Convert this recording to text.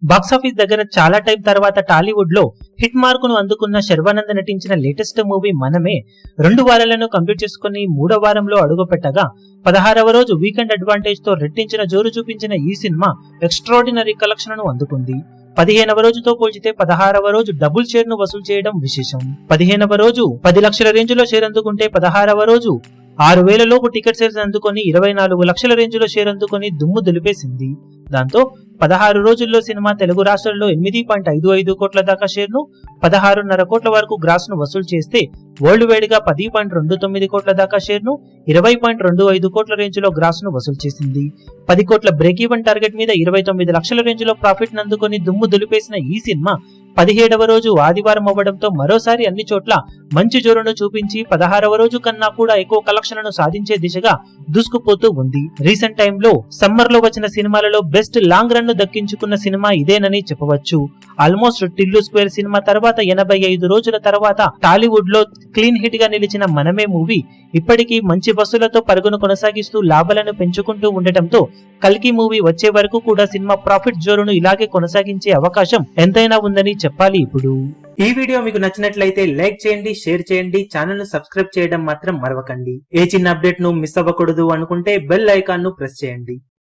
Box office దగ్గర చాలా time తర్వాత టాలీవుడ్ లో హిట్ మార్కును అందుకున్న శర్వానంద్ నటించిన లేటెస్ట్ మూవీ మనమే 2 వారాలను కంప్లీట్ చేసుకుని 3వ వారంలో అడుగుపెట్టగా 16వ రోజు వీకెండ్ అడ్వాంటేజ్ తో రెట్టించిన జోరు చూపించిన ఈ సినిమా ఎక్స్ట్రాడినరీ కలెక్షన్ ను అందుకుంది. 15వ రోజుతో పోల్చితే 16వ రోజు డబుల్ షేర్ ను వసూలు చేయడం విశేషం. 15వ రోజు 10 లక్షల రేంజ్ లో షేర్ అందుకుంటే 16వ రోజు 6,000 లోపు టికెట్ సేల్స్ అందుకొని 24 లక్షల రేంజ్ లో షేర్ అందుకొని దుమ్ము దులిపేసింది. దాంతో 16 రోజుల్లో సినిమా తెలుగు రాష్ట్రాల్లో 8.55 కోట్ల దాకా షేర్ ను 16.5 కోట్ల వరకు గ్రాస్ ను వసూలు చేస్తే వరల్డ్ వైడ్ గా 10.29 కోట్ల దాకా షేర్ ను 20.25 కోట్ల రేంజ్ లో గ్రాస్ ను వసూలు చేసింది. 10 కోట్ల బ్రేక్ ఈవెన్ టార్గెట్ మీద 29 లక్షల రేంజ్ లో ప్రాఫిట్ నందుకొని దుమ్ము దులిపేసిన ఈ సినిమా 17వ రోజు ఆదివారం అవ్వడంతో మరోసారి అన్ని చోట్ల మంచి జోరును చూపించి 16వ రోజు కన్నా కూడా ఎక్కువ కలెక్షన్లను సాధించే దిశగా దూసుకుపోతూ ఉంది. రీసెంట్ టైమ్ లో సమ్మర్ లో వచ్చిన సినిమాలలో బెస్ట్ లాంగ్ రన్ ను దక్కించుకున్న సినిమా ఇదేనని చెప్పవచ్చు. ఆల్మోస్ట్ టిల్లు స్క్వేర్ సినిమా తర్వాత 85 రోజుల తర్వాత టాలీవుడ్ లో క్లీన్ హిట్ గా నిలిచిన మనమే మూవీ ఇప్పటికీ మంచి బస్సులతో పరుగును కొనసాగిస్తూ లాభాలను పెంచుకుంటూ ఉండటంతో కల్కి మూవీ వచ్చే వరకు కూడా సినిమా ప్రాఫిట్ జోరును ఇలాగే కొనసాగించే అవకాశం ఎంతైనా ఉందని చెప్పాలి. ఇప్పుడు ఈ వీడియో మీకు నచ్చినట్లయితే లైక్ చేయండి, షేర్ చేయండి, ఛానల్ ను సబ్స్క్రైబ్ చేయడం మాత్రం మరవకండి. ఏ చిన్న అప్డేట్ ను మిస్ అవ్వకూడదు అనుకుంటే బెల్ ఐకాన్ ను ప్రెస్ చేయండి.